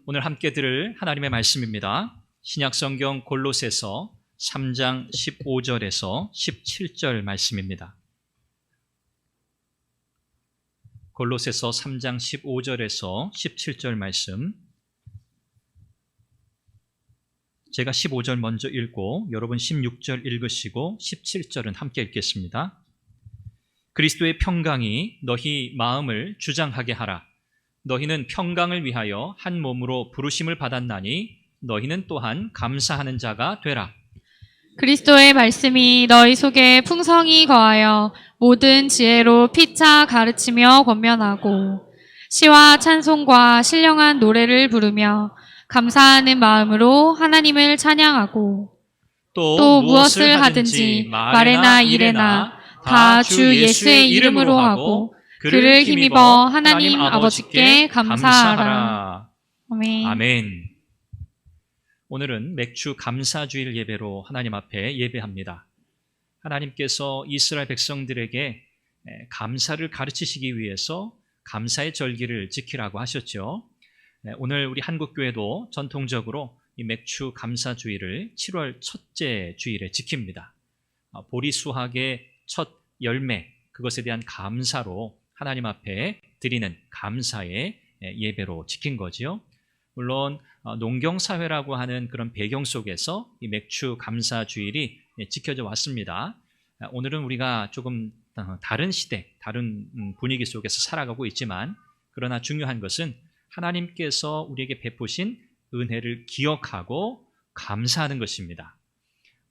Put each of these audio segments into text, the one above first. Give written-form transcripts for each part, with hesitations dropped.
오늘 함께 들을 하나님의 말씀입니다. 신약성경 골로새서 3장 15절에서 17절 말씀입니다. 골로새서 3장 15절에서 17절 말씀, 제가 15절 먼저 읽고 여러분 16절 읽으시고 17절은 함께 읽겠습니다. 그리스도의 평강이 너희 마음을 주장하게 하라. 너희는 평강을 위하여 한 몸으로 부르심을 받았나니 너희는 또한 감사하는 자가 되라. 그리스도의 말씀이 너희 속에 풍성히 거하여 모든 지혜로 피차 가르치며 권면하고 시와 찬송과 신령한 노래를 부르며 감사하는 마음으로 하나님을 찬양하고 또 무엇을 하든지 말에나 일에나 다 주 예수의 이름으로 하고 그를 힘입어 하나님 아버지께 감사하라. 아멘. 아멘. 오늘은 맥주 감사주일 예배로 하나님 앞에 예배합니다. 하나님께서 이스라엘 백성들에게 감사를 가르치시기 위해서 감사의 절기를 지키라고 하셨죠. 오늘 우리 한국교회도 전통적으로 이 맥주 감사주일을 7월 첫째 주일에 지킵니다. 보리 수확의 첫 열매, 그것에 대한 감사로 하나님 앞에 드리는 감사의 예배로 지킨 거지요. 물론 농경사회라고 하는 그런 배경 속에서 이 맥주 감사주일이 지켜져 왔습니다. 오늘은 우리가 조금 다른 시대, 다른 분위기 속에서 살아가고 있지만, 그러나 중요한 것은 하나님께서 우리에게 베푸신 은혜를 기억하고 감사하는 것입니다.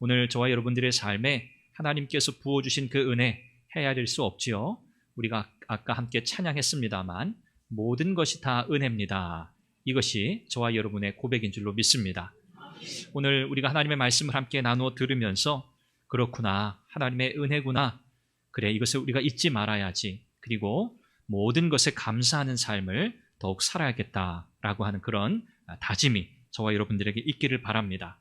오늘 저와 여러분들의 삶에 하나님께서 부어주신 그 은혜 헤아릴 수 없지요. 우리가 아까 함께 찬양했습니다만 모든 것이 다 은혜입니다. 이것이 저와 여러분의 고백인 줄로 믿습니다. 오늘 우리가 하나님의 말씀을 함께 나누어 들으면서 그렇구나, 하나님의 은혜구나, 그래, 이것을 우리가 잊지 말아야지, 그리고 모든 것에 감사하는 삶을 더욱 살아야겠다라고 하는 그런 다짐이 저와 여러분들에게 있기를 바랍니다.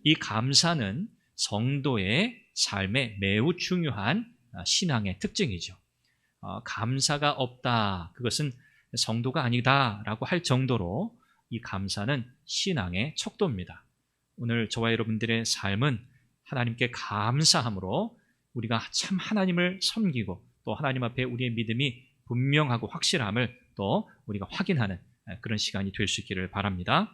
이 감사는 성도의 삶에 매우 중요한 신앙의 특징이죠. 감사가 없다, 그것은 성도가 아니다라고 할 정도로 이 감사는 신앙의 척도입니다. 오늘 저와 여러분들의 삶은 하나님께 감사함으로 우리가 참 하나님을 섬기고 또 하나님 앞에 우리의 믿음이 분명하고 확실함을 또 우리가 확인하는 그런 시간이 될 수 있기를 바랍니다.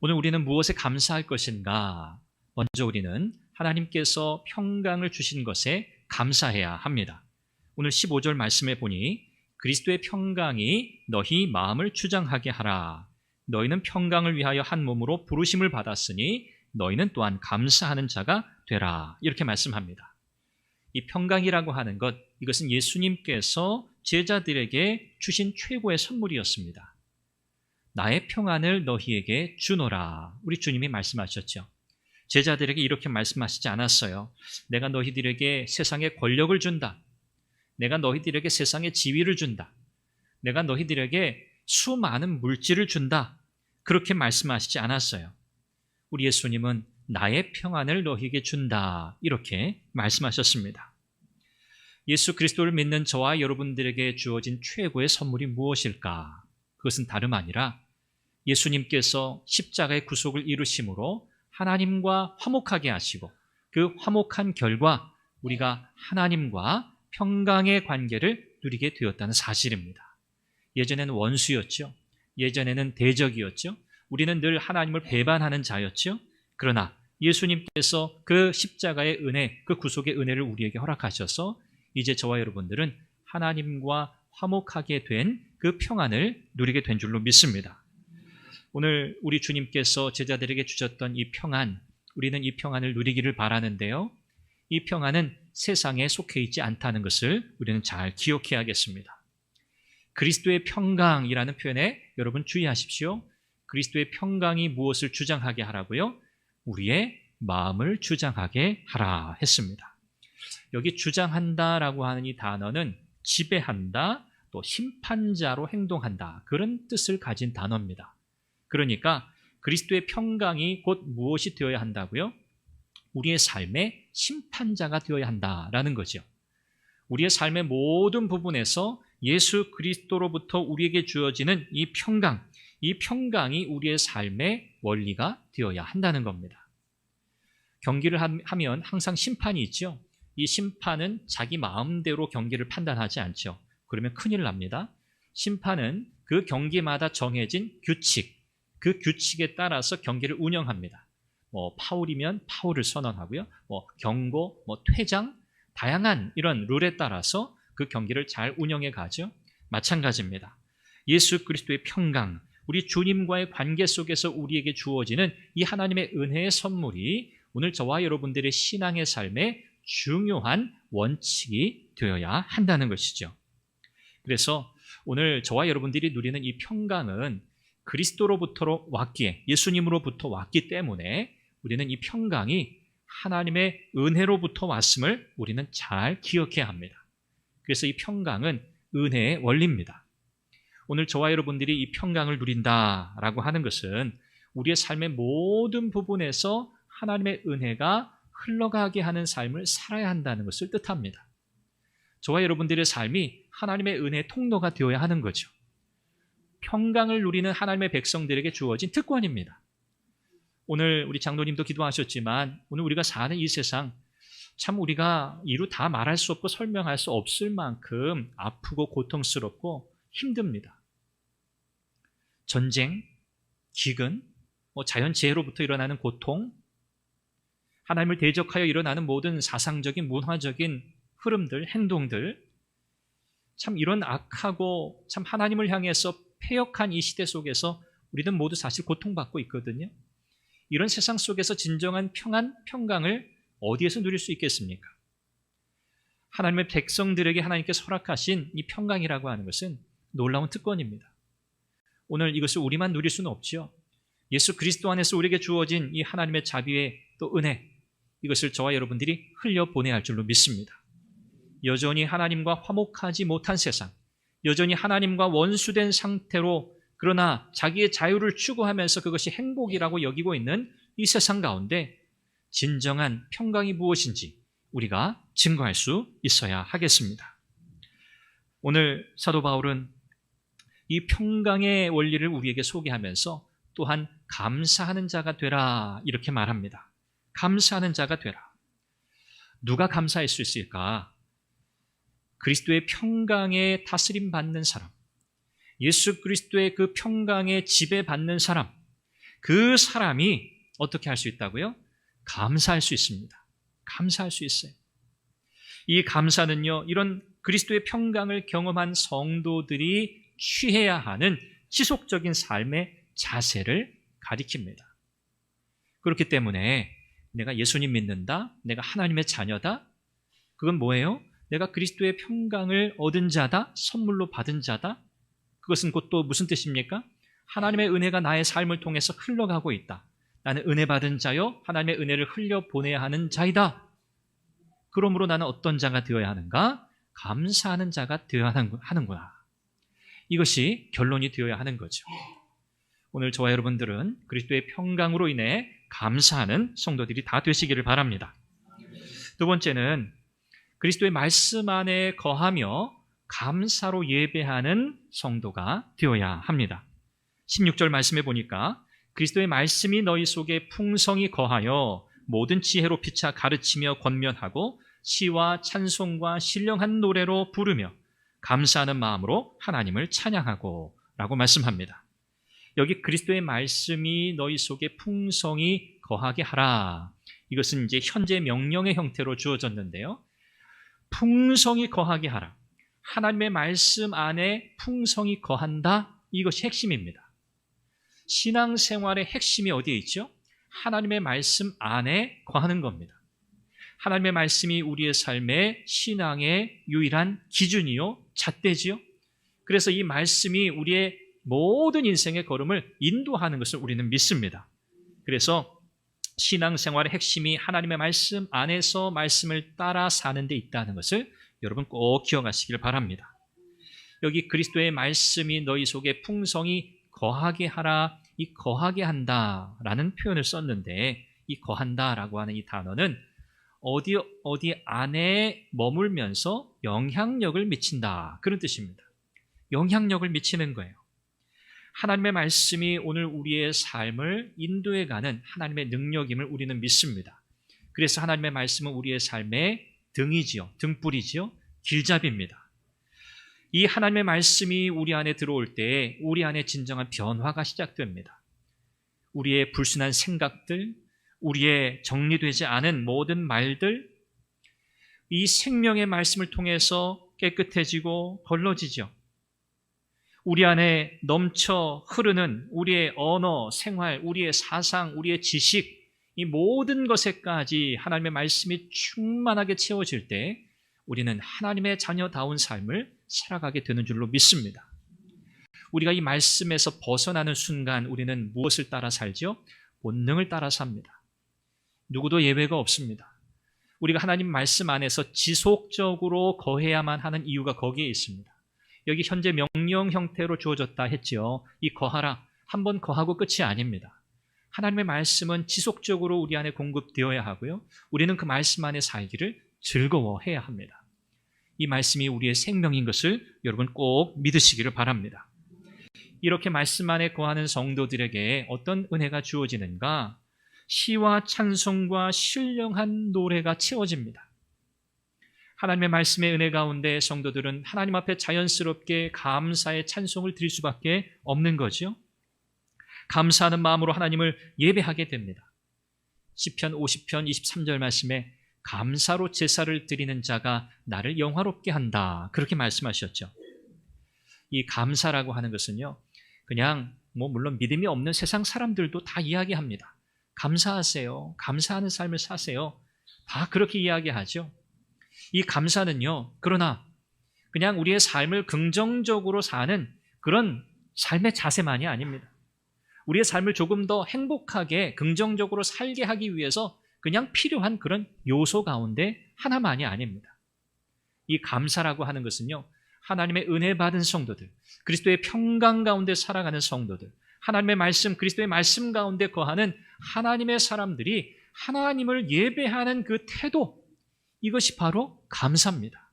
오늘 우리는 무엇에 감사할 것인가? 먼저 우리는 하나님께서 평강을 주신 것에 감사해야 합니다. 오늘 15절 말씀에 보니 그리스도의 평강이 너희 마음을 주장하게 하라. 너희는 평강을 위하여 한 몸으로 부르심을 받았으니 너희는 또한 감사하는 자가 되라. 이렇게 말씀합니다. 이 평강이라고 하는 것, 이것은 예수님께서 제자들에게 주신 최고의 선물이었습니다. 나의 평안을 너희에게 주노라. 우리 주님이 말씀하셨죠. 제자들에게 이렇게 말씀하시지 않았어요. 내가 너희들에게 세상의 권력을 준다. 내가 너희들에게 세상의 지위를 준다. 내가 너희들에게 수많은 물질을 준다. 그렇게 말씀하시지 않았어요. 우리 예수님은 나의 평안을 너희에게 준다. 이렇게 말씀하셨습니다. 예수 그리스도를 믿는 저와 여러분들에게 주어진 최고의 선물이 무엇일까? 그것은 다름 아니라 예수님께서 십자가의 구속을 이루심으로 하나님과 화목하게 하시고 그 화목한 결과 우리가 하나님과 평강의 관계를 누리게 되었다는 사실입니다. 예전에는 원수였죠. 예전에는 대적이었죠. 우리는 늘 하나님을 배반하는 자였죠. 그러나 예수님께서 그 십자가의 은혜, 그 구속의 은혜를 우리에게 허락하셔서 이제 저와 여러분들은 하나님과 화목하게 된 그 평안을 누리게 된 줄로 믿습니다. 오늘 우리 주님께서 제자들에게 주셨던 이 평안, 우리는 이 평안을 누리기를 바라는데요. 이 평안은 세상에 속해 있지 않다는 것을 우리는 잘 기억해야겠습니다. 그리스도의 평강이라는 표현에 여러분 주의하십시오. 그리스도의 평강이 무엇을 주장하게 하라고요? 우리의 마음을 주장하게 하라 했습니다. 여기 주장한다라고 하는 이 단어는 지배한다, 또 심판자로 행동한다, 그런 뜻을 가진 단어입니다. 그러니까 그리스도의 평강이 곧 무엇이 되어야 한다고요? 우리의 삶의 심판자가 되어야 한다라는 거죠. 우리의 삶의 모든 부분에서 예수 그리스도로부터 우리에게 주어지는 이 평강, 이 평강이 우리의 삶의 원리가 되어야 한다는 겁니다. 경기를 하면 항상 심판이 있죠. 이 심판은 자기 마음대로 경기를 판단하지 않죠. 그러면 큰일 납니다. 심판은 그 경기마다 정해진 규칙, 그 규칙에 따라서 경기를 운영합니다. 파울이면 파울을 선언하고요. 경고, 퇴장, 다양한 이런 룰에 따라서 그 경기를 잘 운영해 가죠. 마찬가지입니다. 예수 그리스도의 평강, 우리 주님과의 관계 속에서 우리에게 주어지는 이 하나님의 은혜의 선물이 오늘 저와 여러분들의 신앙의 삶에 중요한 원칙이 되어야 한다는 것이죠. 그래서 오늘 저와 여러분들이 누리는 이 평강은 그리스도로부터 왔기에, 예수님으로부터 왔기 때문에 우리는 이 평강이 하나님의 은혜로부터 왔음을 우리는 잘 기억해야 합니다. 그래서 이 평강은 은혜의 원리입니다. 오늘 저와 여러분들이 이 평강을 누린다라고 하는 것은 우리의 삶의 모든 부분에서 하나님의 은혜가 흘러가게 하는 삶을 살아야 한다는 것을 뜻합니다. 저와 여러분들의 삶이 하나님의 은혜의 통로가 되어야 하는 거죠. 평강을 누리는 하나님의 백성들에게 주어진 특권입니다. 오늘 우리 장로님도 기도하셨지만 오늘 우리가 사는 이 세상 참 우리가 이루 다 말할 수 없고 설명할 수 없을 만큼 아프고 고통스럽고 힘듭니다. 전쟁, 기근, 자연재해로부터 일어나는 고통, 하나님을 대적하여 일어나는 모든 사상적인 문화적인 흐름들, 행동들, 참 이런 악하고 참 하나님을 향해서 패역한 이 시대 속에서 우리는 모두 사실 고통받고 있거든요. 이런 세상 속에서 진정한 평안, 평강을 어디에서 누릴 수 있겠습니까? 하나님의 백성들에게 하나님께서 허락하신 이 평강이라고 하는 것은 놀라운 특권입니다. 오늘 이것을 우리만 누릴 수는 없지요. 예수 그리스도 안에서 우리에게 주어진 이 하나님의 자비의 또 은혜, 이것을 저와 여러분들이 흘려보내야 할 줄로 믿습니다. 여전히 하나님과 화목하지 못한 세상, 여전히 하나님과 원수된 상태로 그러나 자기의 자유를 추구하면서 그것이 행복이라고 여기고 있는 이 세상 가운데 진정한 평강이 무엇인지 우리가 증거할 수 있어야 하겠습니다. 오늘 사도 바울은 이 평강의 원리를 우리에게 소개하면서 또한 감사하는 자가 되라 이렇게 말합니다. 감사하는 자가 되라. 누가 감사할 수 있을까? 그리스도의 평강에 다스림 받는 사람, 예수 그리스도의 그 평강에 지배받는 사람, 그 사람이 어떻게 할 수 있다고요? 감사할 수 있습니다. 감사할 수 있어요. 이 감사는요, 이런 그리스도의 평강을 경험한 성도들이 취해야 하는 지속적인 삶의 자세를 가리킵니다. 그렇기 때문에 내가 예수님 믿는다, 내가 하나님의 자녀다, 그건 뭐예요? 내가 그리스도의 평강을 얻은 자다, 선물로 받은 자다. 그것은 곧 또 무슨 뜻입니까? 하나님의 은혜가 나의 삶을 통해서 흘러가고 있다. 나는 은혜 받은 자요, 하나님의 은혜를 흘려보내야 하는 자이다. 그러므로 나는 어떤 자가 되어야 하는가? 감사하는 자가 되어야 하는구나. 이것이 결론이 되어야 하는 거죠. 오늘 저와 여러분들은 그리스도의 평강으로 인해 감사하는 성도들이 다 되시기를 바랍니다. 두 번째는 그리스도의 말씀 안에 거하며 감사로 예배하는 성도가 되어야 합니다. 16절 말씀에 보니까 그리스도의 말씀이 너희 속에 풍성히 거하여 모든 지혜로 피차 가르치며 권면하고 시와 찬송과 신령한 노래로 부르며 감사하는 마음으로 하나님을 찬양하고 라고 말씀합니다. 여기 그리스도의 말씀이 너희 속에 풍성히 거하게 하라. 이것은 이제 현재 명령의 형태로 주어졌는데요. 풍성히 거하게 하라. 하나님의 말씀 안에 풍성히 거한다. 이것이 핵심입니다. 신앙생활의 핵심이 어디에 있죠? 하나님의 말씀 안에 거하는 겁니다. 하나님의 말씀이 우리의 삶의 신앙의 유일한 기준이요, 잣대지요. 그래서 이 말씀이 우리의 모든 인생의 걸음을 인도하는 것을 우리는 믿습니다. 그래서 신앙생활의 핵심이 하나님의 말씀 안에서 말씀을 따라 사는 데 있다는 것을 여러분 꼭 기억하시길 바랍니다. 여기 그리스도의 말씀이 너희 속에 풍성히 거하게 하라, 이 거하게 한다라는 표현을 썼는데 이 거한다라고 하는 이 단어는 어디 안에 머물면서 영향력을 미친다, 그런 뜻입니다. 영향력을 미치는 거예요. 하나님의 말씀이 오늘 우리의 삶을 인도해가는 하나님의 능력임을 우리는 믿습니다. 그래서 하나님의 말씀은 우리의 삶의 등이지요, 등불이지요, 길잡이입니다. 이 하나님의 말씀이 우리 안에 들어올 때 우리 안에 진정한 변화가 시작됩니다. 우리의 불순한 생각들, 우리의 정리되지 않은 모든 말들, 이 생명의 말씀을 통해서 깨끗해지고 걸러지죠. 우리 안에 넘쳐 흐르는 우리의 언어, 생활, 우리의 사상, 우리의 지식, 이 모든 것에까지 하나님의 말씀이 충만하게 채워질 때 우리는 하나님의 자녀다운 삶을 살아가게 되는 줄로 믿습니다. 우리가 이 말씀에서 벗어나는 순간 우리는 무엇을 따라 살죠? 본능을 따라 삽니다. 누구도 예외가 없습니다. 우리가 하나님 말씀 안에서 지속적으로 거해야만 하는 이유가 거기에 있습니다. 여기 현재 명령 형태로 주어졌다 했죠. 이 거하라, 한번 거하고 끝이 아닙니다. 하나님의 말씀은 지속적으로 우리 안에 공급되어야 하고요. 우리는 그 말씀 안에 살기를 즐거워해야 합니다. 이 말씀이 우리의 생명인 것을 여러분 꼭 믿으시기를 바랍니다. 이렇게 말씀 안에 거하는 성도들에게 어떤 은혜가 주어지는가? 시와 찬송과 신령한 노래가 채워집니다. 하나님의 말씀의 은혜 가운데 성도들은 하나님 앞에 자연스럽게 감사의 찬송을 드릴 수밖에 없는 거죠. 감사하는 마음으로 하나님을 예배하게 됩니다. 시편 50편 23절 말씀에 감사로 제사를 드리는 자가 나를 영화롭게 한다, 그렇게 말씀하셨죠. 이 감사라고 하는 것은요, 그냥 물론 믿음이 없는 세상 사람들도 다 이야기합니다. 감사하세요, 감사하는 삶을 사세요, 다 그렇게 이야기하죠. 이 감사는요, 그러나 그냥 우리의 삶을 긍정적으로 사는 그런 삶의 자세만이 아닙니다. 우리의 삶을 조금 더 행복하게 긍정적으로 살게 하기 위해서 그냥 필요한 그런 요소 가운데 하나만이 아닙니다. 이 감사라고 하는 것은요, 하나님의 은혜 받은 성도들, 그리스도의 평강 가운데 살아가는 성도들, 하나님의 말씀, 그리스도의 말씀 가운데 거하는 하나님의 사람들이 하나님을 예배하는 그 태도, 이것이 바로 감사입니다.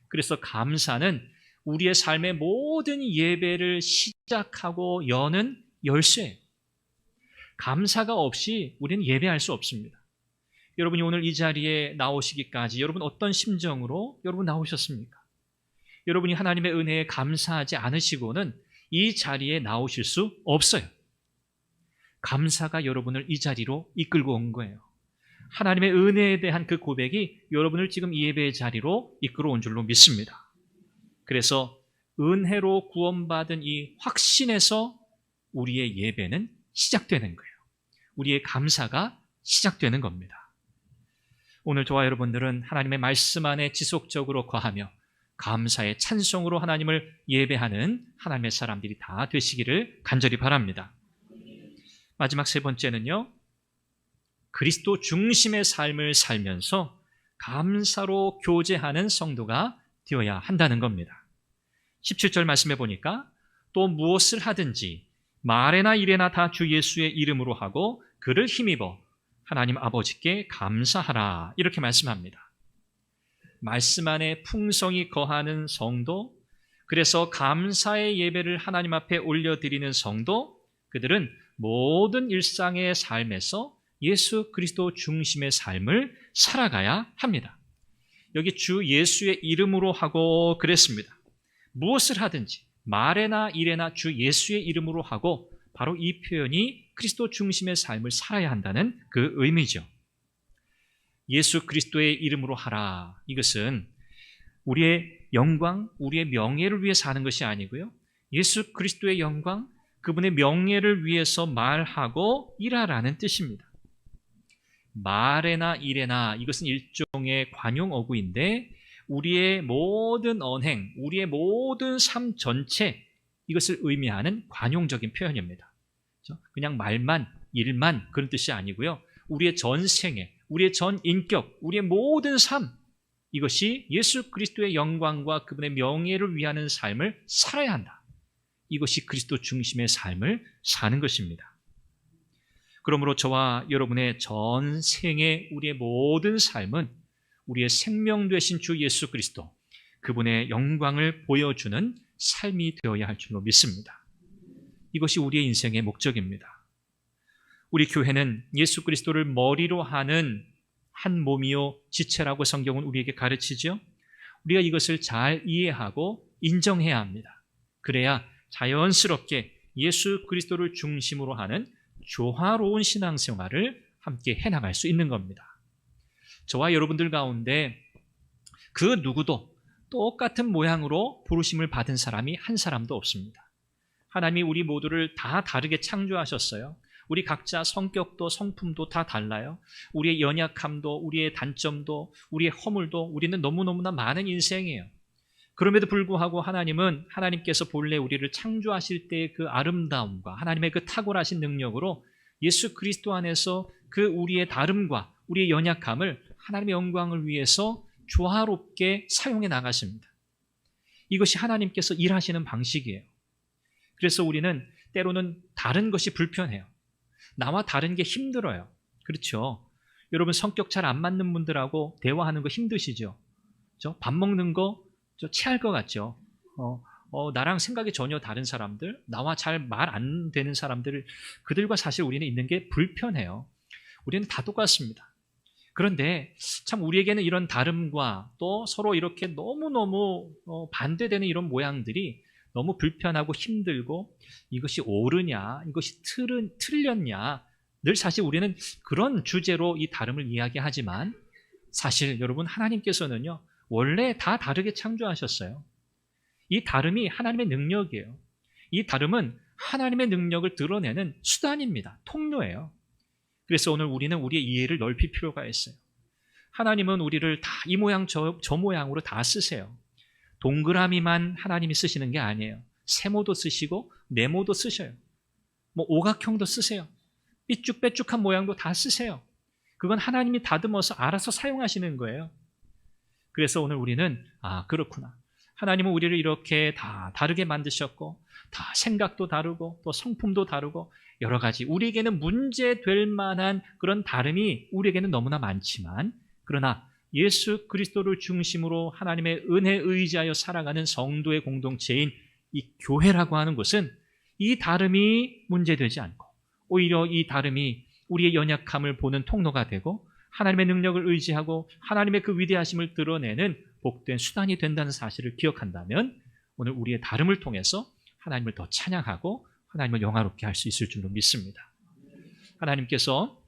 그래서 감사는 우리의 삶의 모든 예배를 시작하고 여는 열쇠예요. 감사가 없이 우리는 예배할 수 없습니다. 여러분이 오늘 이 자리에 나오시기까지 여러분 어떤 심정으로 여러분 나오셨습니까? 여러분이 하나님의 은혜에 감사하지 않으시고는 이 자리에 나오실 수 없어요. 감사가 여러분을 이 자리로 이끌고 온 거예요. 하나님의 은혜에 대한 그 고백이 여러분을 지금 이 예배의 자리로 이끌어 온 줄로 믿습니다. 그래서 은혜로 구원받은 이 확신에서 우리의 예배는 시작되는 거예요. 우리의 감사가 시작되는 겁니다. 오늘 저와 여러분들은 하나님의 말씀 안에 지속적으로 거하며 감사의 찬송으로 하나님을 예배하는 하나님의 사람들이 다 되시기를 간절히 바랍니다. 마지막 세 번째는요, 그리스도 중심의 삶을 살면서 감사로 교제하는 성도가 되어야 한다는 겁니다. 17절 말씀해 보니까 또 무엇을 하든지 말에나 일에나 다 주 예수의 이름으로 하고 그를 힘입어 하나님 아버지께 감사하라, 이렇게 말씀합니다. 말씀 안에 풍성히 거하는 성도, 그래서 감사의 예배를 하나님 앞에 올려드리는 성도, 그들은 모든 일상의 삶에서 예수 그리스도 중심의 삶을 살아가야 합니다. 여기 주 예수의 이름으로 하고 그랬습니다. 무엇을 하든지 말에나 일에나 주 예수의 이름으로 하고, 바로 이 표현이 그리스도 중심의 삶을 살아야 한다는 그 의미죠. 예수 그리스도의 이름으로 하라, 이것은 우리의 영광, 우리의 명예를 위해서 하는 것이 아니고요, 예수 그리스도의 영광, 그분의 명예를 위해서 말하고 일하라는 뜻입니다. 말에나 일에나, 이것은 일종의 관용 어구인데 우리의 모든 언행, 우리의 모든 삶 전체, 이것을 의미하는 관용적인 표현입니다. 그냥 말만, 일만 그런 뜻이 아니고요, 우리의 전 생애, 우리의 전 인격, 우리의 모든 삶, 이것이 예수 그리스도의 영광과 그분의 명예를 위하는 삶을 살아야 한다. 이것이 그리스도 중심의 삶을 사는 것입니다. 그러므로 저와 여러분의 전 생애, 우리의 모든 삶은 우리의 생명 되신 주 예수 그리스도, 그분의 영광을 보여주는 삶이 되어야 할 줄로 믿습니다. 이것이 우리의 인생의 목적입니다. 우리 교회는 예수 그리스도를 머리로 하는 한 몸이요 지체라고 성경은 우리에게 가르치죠. 우리가 이것을 잘 이해하고 인정해야 합니다. 그래야 자연스럽게 예수 그리스도를 중심으로 하는 조화로운 신앙생활을 함께 해나갈 수 있는 겁니다. 저와 여러분들 가운데 그 누구도 똑같은 모양으로 부르심을 받은 사람이 한 사람도 없습니다. 하나님이 우리 모두를 다 다르게 창조하셨어요. 우리 각자 성격도 성품도 다 달라요. 우리의 연약함도 우리의 단점도 우리의 허물도 우리는 너무너무나 많은 인생이에요. 그럼에도 불구하고 하나님은 하나님께서 본래 우리를 창조하실 때의 그 아름다움과 하나님의 그 탁월하신 능력으로 예수 그리스도 안에서 그 우리의 다름과 우리의 연약함을 하나님의 영광을 위해서 조화롭게 사용해 나가십니다. 이것이 하나님께서 일하시는 방식이에요. 그래서 우리는 때로는 다른 것이 불편해요. 나와 다른 게 힘들어요. 그렇죠? 여러분 성격 잘 안 맞는 분들하고 대화하는 거 힘드시죠? 밥 먹는 거 체할 것 같죠? 나랑 생각이 전혀 다른 사람들, 나와 잘 말 안 되는 사람들, 그들과 사실 우리는 있는 게 불편해요. 우리는 다 똑같습니다. 그런데 참 우리에게는 이런 다름과 또 서로 이렇게 너무너무 반대되는 이런 모양들이 너무 불편하고 힘들고 이것이 옳으냐, 이것이 틀렸냐, 늘 사실 우리는 그런 주제로 이 다름을 이야기하지만 사실 여러분 하나님께서는요 원래 다 다르게 창조하셨어요. 이 다름이 하나님의 능력이에요. 이 다름은 하나님의 능력을 드러내는 수단입니다. 통로예요. 그래서 오늘 우리는 우리의 이해를 넓힐 필요가 있어요. 하나님은 우리를 다 이 모양 저 모양으로 다 쓰세요. 동그라미만 하나님이 쓰시는 게 아니에요. 세모도 쓰시고 네모도 쓰셔요. 오각형도 쓰세요. 삐쭉빼쭉한 모양도 다 쓰세요. 그건 하나님이 다듬어서 알아서 사용하시는 거예요. 그래서 오늘 우리는 그렇구나. 하나님은 우리를 이렇게 다 다르게 만드셨고 다 생각도 다르고 또 성품도 다르고 여러 가지 우리에게는 문제될 만한 그런 다름이 우리에게는 너무나 많지만 그러나 예수 그리스도를 중심으로 하나님의 은혜에 의지하여 살아가는 성도의 공동체인 이 교회라고 하는 것은 이 다름이 문제되지 않고 오히려 이 다름이 우리의 연약함을 보는 통로가 되고 하나님의 능력을 의지하고 하나님의 그 위대하심을 드러내는 복된 수단이 된다는 사실을 기억한다면 오늘 우리의 다름을 통해서 하나님을 더 찬양하고 하나님을 영화롭게 할 수 있을 줄로 믿습니다. 하나님께서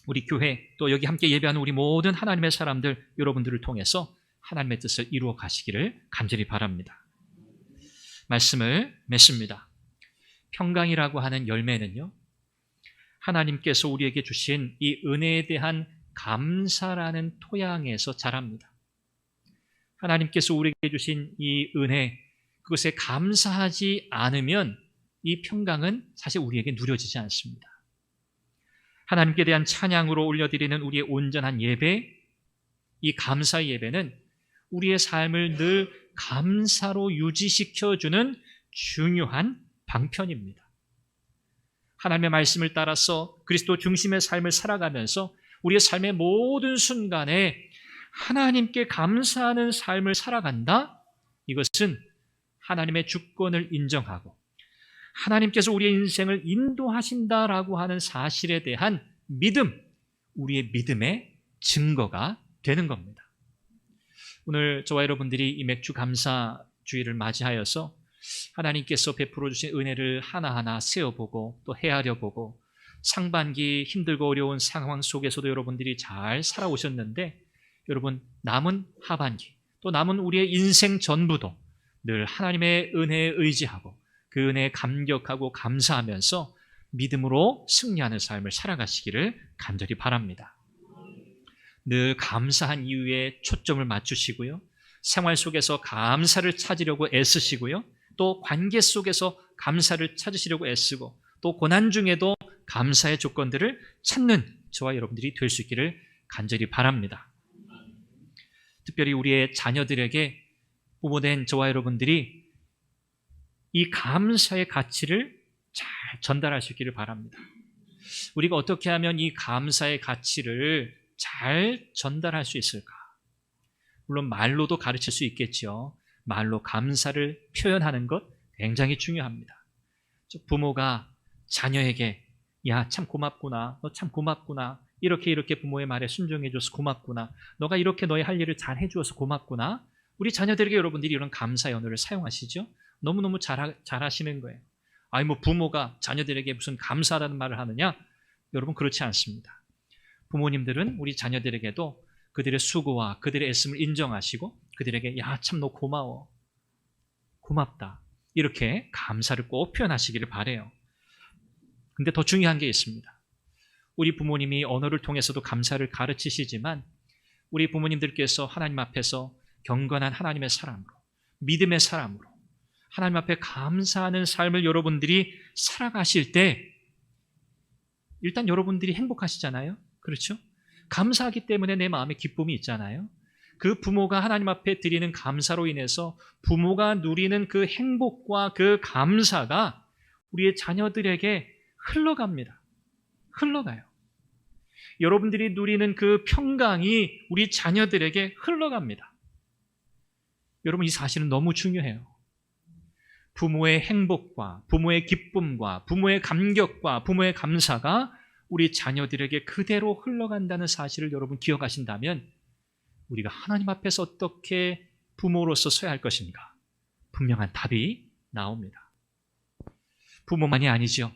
우리 교회 또 여기 함께 예배하는 우리 모든 하나님의 사람들 여러분들을 통해서 하나님의 뜻을 이루어 가시기를 간절히 바랍니다. 말씀을 맺습니다. 평강이라고 하는 열매는요 하나님께서 우리에게 주신 이 은혜에 대한 감사라는 토양에서 자랍니다. 하나님께서 우리에게 주신 이 은혜 그것에 감사하지 않으면 이 평강은 사실 우리에게 누려지지 않습니다. 하나님께 대한 찬양으로 올려드리는 우리의 온전한 예배, 이 감사의 예배는 우리의 삶을 늘 감사로 유지시켜주는 중요한 방편입니다. 하나님의 말씀을 따라서 그리스도 중심의 삶을 살아가면서 우리의 삶의 모든 순간에 하나님께 감사하는 삶을 살아간다? 이것은 하나님의 주권을 인정하고 하나님께서 우리의 인생을 인도하신다라고 하는 사실에 대한 믿음, 우리의 믿음의 증거가 되는 겁니다. 오늘 저와 여러분들이 이 맥주 감사주일을 맞이하여서 하나님께서 베풀어 주신 은혜를 하나하나 세어보고 또 헤아려보고 상반기 힘들고 어려운 상황 속에서도 여러분들이 잘 살아오셨는데 여러분 남은 하반기 또 남은 우리의 인생 전부도 늘 하나님의 은혜에 의지하고 그 은혜에 감격하고 감사하면서 믿음으로 승리하는 삶을 살아가시기를 간절히 바랍니다. 늘 감사한 이유에 초점을 맞추시고요. 생활 속에서 감사를 찾으려고 애쓰시고요. 또 관계 속에서 감사를 찾으시려고 애쓰고 또 고난 중에도 감사의 조건들을 찾는 저와 여러분들이 될 수 있기를 간절히 바랍니다. 특별히 우리의 자녀들에게 부모된 저와 여러분들이 이 감사의 가치를 잘 전달할 수 있기를 바랍니다. 우리가 어떻게 하면 이 감사의 가치를 잘 전달할 수 있을까? 물론 말로도 가르칠 수 있겠죠. 말로 감사를 표현하는 것 굉장히 중요합니다. 부모가 자녀에게 야, 참 고맙구나. 너 참 고맙구나. 이렇게 부모의 말에 순종해줘서 고맙구나. 너가 이렇게 너의 할 일을 잘 해주어서 고맙구나. 우리 자녀들에게 여러분들이 이런 감사의 언어를 사용하시죠? 너무너무 잘하시는 거예요. 아니 뭐 부모가 자녀들에게 무슨 감사라는 말을 하느냐? 여러분 그렇지 않습니다. 부모님들은 우리 자녀들에게도 그들의 수고와 그들의 애씀을 인정하시고 그들에게 야, 참 너 고마워. 고맙다. 이렇게 감사를 꼭 표현하시기를 바라요. 근데 더 중요한 게 있습니다. 우리 부모님이 언어를 통해서도 감사를 가르치시지만 우리 부모님들께서 하나님 앞에서 경건한 하나님의 사람으로, 믿음의 사람으로 하나님 앞에 감사하는 삶을 여러분들이 살아가실 때 일단 여러분들이 행복하시잖아요. 그렇죠? 감사하기 때문에 내 마음에 기쁨이 있잖아요. 그 부모가 하나님 앞에 드리는 감사로 인해서 부모가 누리는 그 행복과 그 감사가 우리의 자녀들에게 흘러갑니다. 흘러가요. 여러분들이 누리는 그 평강이 우리 자녀들에게 흘러갑니다. 여러분 이 사실은 너무 중요해요. 부모의 행복과 부모의 기쁨과 부모의 감격과 부모의 감사가 우리 자녀들에게 그대로 흘러간다는 사실을 여러분 기억하신다면 우리가 하나님 앞에서 어떻게 부모로서 서야 할 것인가? 분명한 답이 나옵니다. 부모만이 아니죠.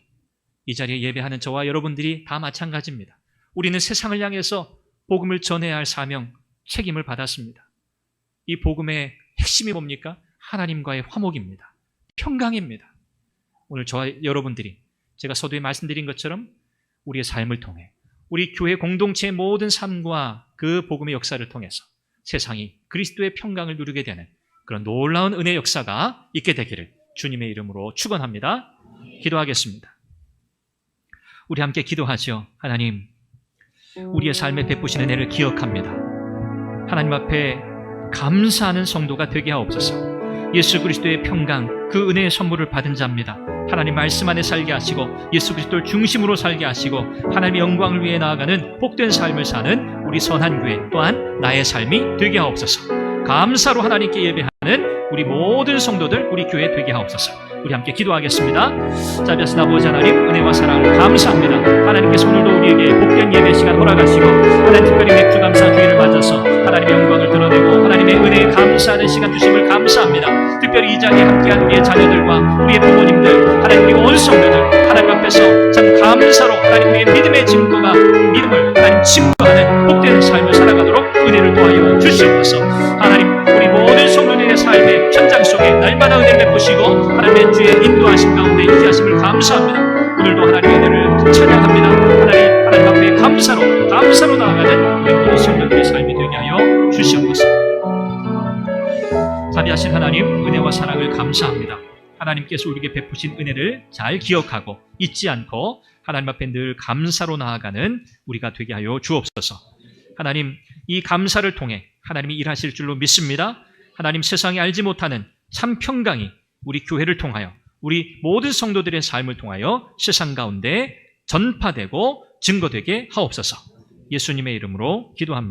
이 자리에 예배하는 저와 여러분들이 다 마찬가지입니다. 우리는 세상을 향해서 복음을 전해야 할 사명, 책임을 받았습니다. 이 복음의 핵심이 뭡니까? 하나님과의 화목입니다. 평강입니다. 오늘 저와 여러분들이 제가 서두에 말씀드린 것처럼 우리의 삶을 통해 우리 교회 공동체의 모든 삶과 그 복음의 역사를 통해서 세상이 그리스도의 평강을 누리게 되는 그런 놀라운 은혜의 역사가 있게 되기를 주님의 이름으로 축원합니다. 기도하겠습니다. 우리 함께 기도하죠. 하나님, 우리의 삶에 베푸신 은혜를 기억합니다. 하나님 앞에 감사하는 성도가 되게 하옵소서. 예수 그리스도의 평강, 그 은혜의 선물을 받은 자입니다. 하나님 말씀 안에 살게 하시고 예수 그리스도를 중심으로 살게 하시고 하나님의 영광을 위해 나아가는 복된 삶을 사는 우리 선한 교회 또한 나의 삶이 되게 하옵소서. 감사로 하나님께 예배하는 우리 모든 성도들 우리 교회 되게 하옵소서. 우리 함께 기도하겠습니다. 자비하신 아버지 하나님, 은혜와 사랑을 감사합니다. 하나님께서 오늘도 우리에게 복된 예배 시간 허락하시고 하나님 특별히 맥주 감사 주일을 맞아서 하나님의 영광을 드러내고 하나님의 은혜에 감사하는 시간 주심을 감사합니다. 특별히 이 자리에 함께한 우리의 자녀들과 우리의 부모님들, 하나님 우리 온 성도들 하나님 앞에서 참 감사로 하나님의 믿음의 증거가 믿음을 하나님 증거하는 복된 삶을 살아가도록 은혜를 도와여 주시옵소서. 하나님 우리 모든 성도들의 삶의 현장 속에 날마다 은혜 베푸시고 하나님의 주의 인도하심 가운데 인도하심을 감사합니다. 오늘도 하나님의 은혜를 찬양합니다. 하나님 앞에 감사로 나아가는 우리 모든 성도들의 삶이 되게 하여 주시옵소서. 자비하신 하나님, 은혜와 사랑을 감사합니다. 하나님께서 우리에게 베푸신 은혜를 잘 기억하고 잊지 않고 하나님 앞에 늘 감사로 나아가는 우리가 되게 하여 주옵소서. 하나님, 이 감사를 통해 하나님이 일하실 줄로 믿습니다. 하나님, 세상이 알지 못하는 참 평강이 우리 교회를 통하여 우리 모든 성도들의 삶을 통하여 세상 가운데 전파되고 증거되게 하옵소서. 예수님의 이름으로 기도합니다.